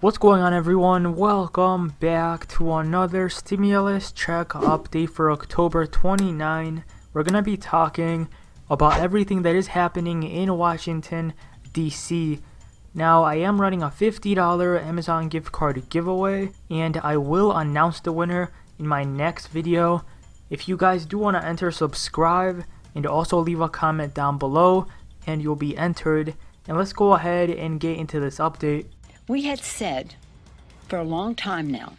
What's going on, everyone? Welcome back to another stimulus check update for October 29. We're going to be talking about everything that is happening in Washington, D.C. Now, I am running a $50 Amazon gift card giveaway, and I will announce the winner in my next video. If you guys do want to enter, subscribe and also leave a comment down below and you'll be entered. And let's go ahead and get into this update. We had said for a long time now,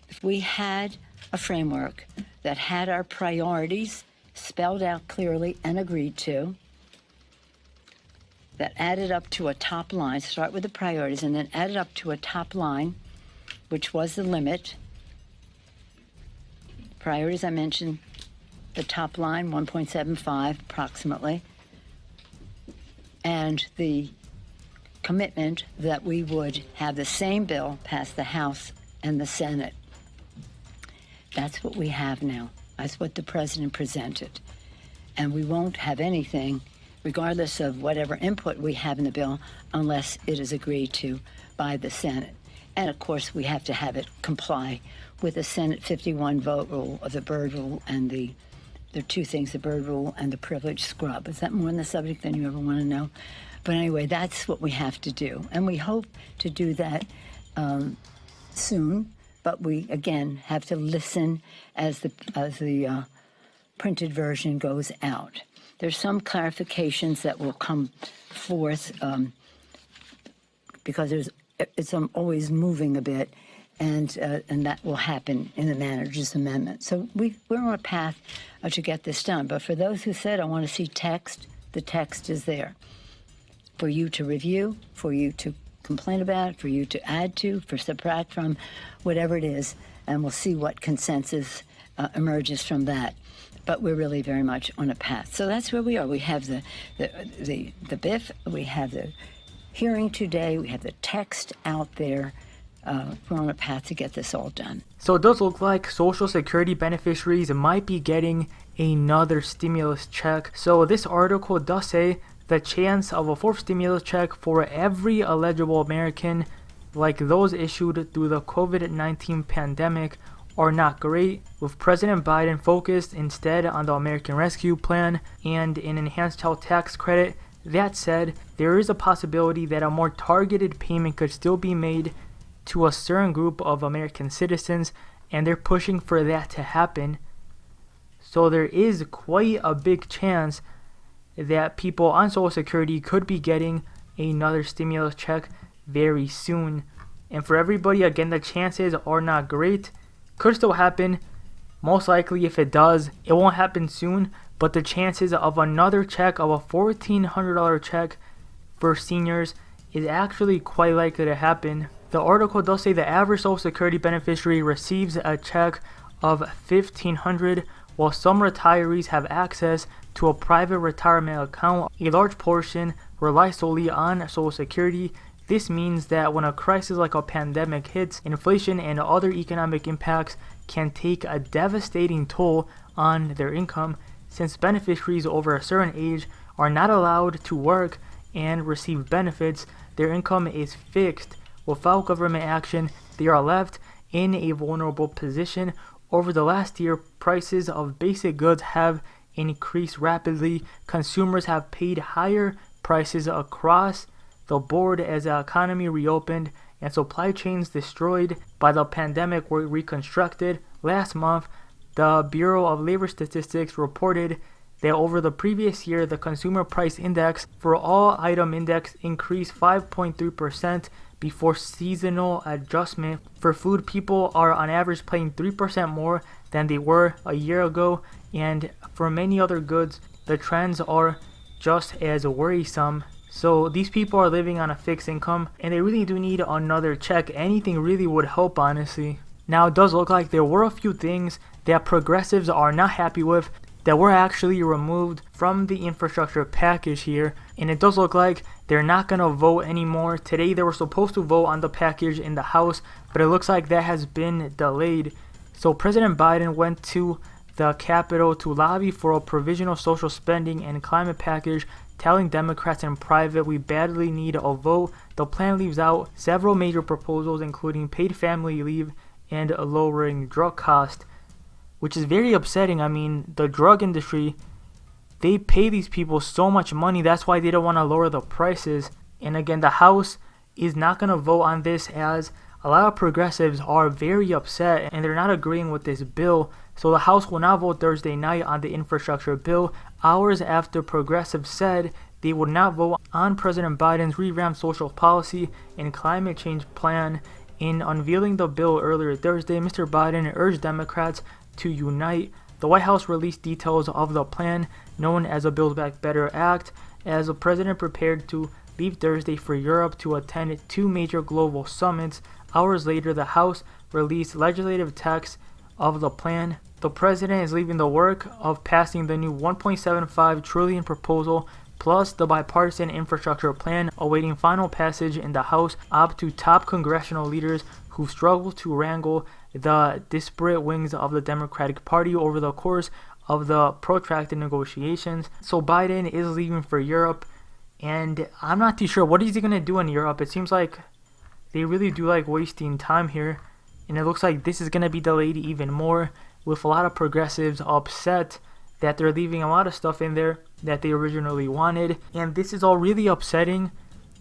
if we had a framework that had our priorities spelled out clearly and agreed to, that added up to a top line, start with the priorities, and then added up to a top line, which was the limit. Priorities, I mentioned the top line, 1.75 approximately, and the commitment that we would have the same bill pass the House and the Senate. That's what we have now. That's what the president presented. And we won't have anything, regardless of whatever input we have in the bill, unless it is agreed to by the Senate. And of course, we have to have it comply with the Senate 51 vote rule of the Byrd rule and the two things, the Byrd rule and the privilege scrub. Is that more on the subject than you ever want to know? But anyway, that's what we have to do. And we hope to do that soon. But we, again, have to listen as the printed version goes out. There's some clarifications that will come forth because it's always moving a bit, and that will happen in the manager's amendment. So we're on a path to get this done. But for those who said, I want to see text, the text is there for you to review, for you to complain about, for you to add to, for subtract from, whatever it is, and we'll see what consensus emerges from that. But we're really very much on a path. So that's where we are. We have the BIF, we have the hearing today, we have the text out there. We're on a path to get this all done. So it does look like Social Security beneficiaries might be getting another stimulus check. So this article does say the chance of a fourth stimulus check for every eligible American, like those issued through the COVID-19 pandemic, are not great, with President Biden focused instead on the American Rescue Plan and an enhanced child tax credit. That said, there is a possibility that a more targeted payment could still be made to a certain group of American citizens, and they're pushing for that to happen. So there is quite a big chance that people on Social Security could be getting another stimulus check very soon. And for everybody, again, the chances are not great. Could still happen. Most likely, if it does, it won't happen soon. But the chances of another check, of a $1,400 check for seniors, is actually quite likely to happen. The article does say the average Social Security beneficiary receives a check of $1,500, while some retirees have access to a private retirement account. A large portion rely solely on Social Security. This means that when a crisis like a pandemic hits, inflation and other economic impacts can take a devastating toll on their income. Since beneficiaries over a certain age are not allowed to work and receive benefits, their income is fixed. Without government action, they are left in a vulnerable position. Over the last year, prices of basic goods have increased rapidly. Consumers have paid higher prices across the board as the economy reopened and supply chains destroyed by the pandemic were reconstructed. Last month, the Bureau of Labor Statistics reported that over the previous year, the consumer price index for all item index increased 5.3% before seasonal adjustment. For food, people are on average paying 3% more than they were a year ago, and for many other goods, the trends are just as worrisome. So these people are living on a fixed income, and they really do need another check. Anything really would help, honestly. Now, it does look like there were a few things that progressives are not happy with that were actually removed from the infrastructure package here, and it does look like they're not going to vote anymore. Today they were supposed to vote on the package in the House, but it looks like that has been delayed. So President Biden went to the Capitol to lobby for a provisional social spending and climate package telling Democrats in private we badly need a vote. The plan leaves out several major proposals, including paid family leave and lowering drug costs, which is very upsetting. I mean, the drug industry, they pay these people so much money. That's why they don't want to lower the prices. And again, the House is not going to vote on this, as a lot of progressives are very upset and they're not agreeing with this bill. So the House will not vote Thursday night on the infrastructure bill, hours after progressives said they would not vote on President Biden's revamped social policy and climate change plan. In unveiling the bill earlier Thursday, Mr. Biden urged Democrats to unite. The White House released details of the plan, known as the Build Back Better Act, as the president prepared to leave Thursday for Europe to attend two major global summits. Hours later, the House released legislative text of the plan. The president is leaving the work of passing the new $1.75 trillion proposal plus the bipartisan infrastructure plan awaiting final passage in the House up to top congressional leaders who struggle to wrangle the disparate wings of the Democratic Party over the course of the protracted negotiations. So Biden is leaving for Europe, and I'm not too sure what is he going to do in Europe. It seems like they really do like wasting time here, and it looks like this is going to be delayed even more, with a lot of progressives upset that they're leaving a lot of stuff in there that they originally wanted, and this is all really upsetting.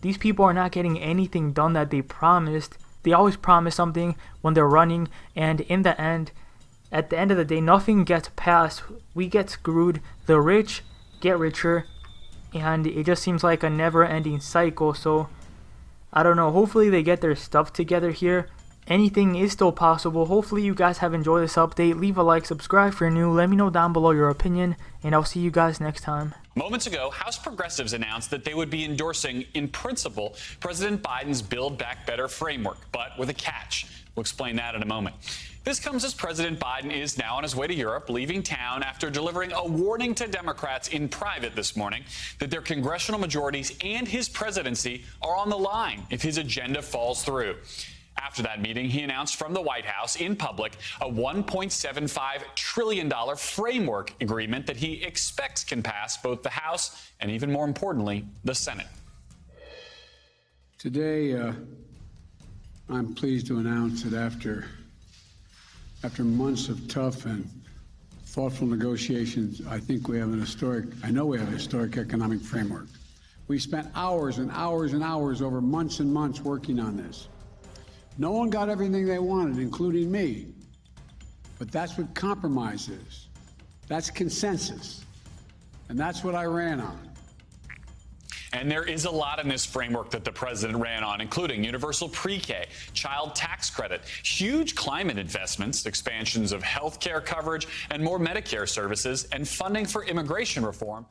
These people are not getting anything done that they promised. They always promise something when they're running, and in the end, at the end of the day, nothing gets passed. We get screwed. The rich get richer, and it just seems like a never-ending cycle. So I don't know. Hopefully they get their stuff together here. Anything is still possible. Hopefully you guys have enjoyed this update. Leave a like, subscribe if you're new. Let me know down below your opinion, and I'll see you guys next time. Moments ago, House progressives announced that they would be endorsing, in principle, President Biden's Build Back Better framework, but with a catch. We'll explain that in a moment. This comes as President Biden is now on his way to Europe, leaving town after delivering a warning to Democrats in private this morning that their congressional majorities and his presidency are on the line if his agenda falls through. After that meeting, he announced from the White House in public a $1.75 trillion framework agreement that he expects can pass both the House and, even more importantly, the Senate. Today, I'm pleased to announce that after months of tough and thoughtful negotiations, I know we have a historic economic framework. We spent hours and hours and hours over months and months working on this. No one got everything they wanted, including me. But that's what compromise is. That's consensus. And that's what I ran on. And there is a lot in this framework that the president ran on, including universal pre-K, child tax credit, huge climate investments, expansions of health care coverage, and more Medicare services, and funding for immigration reform.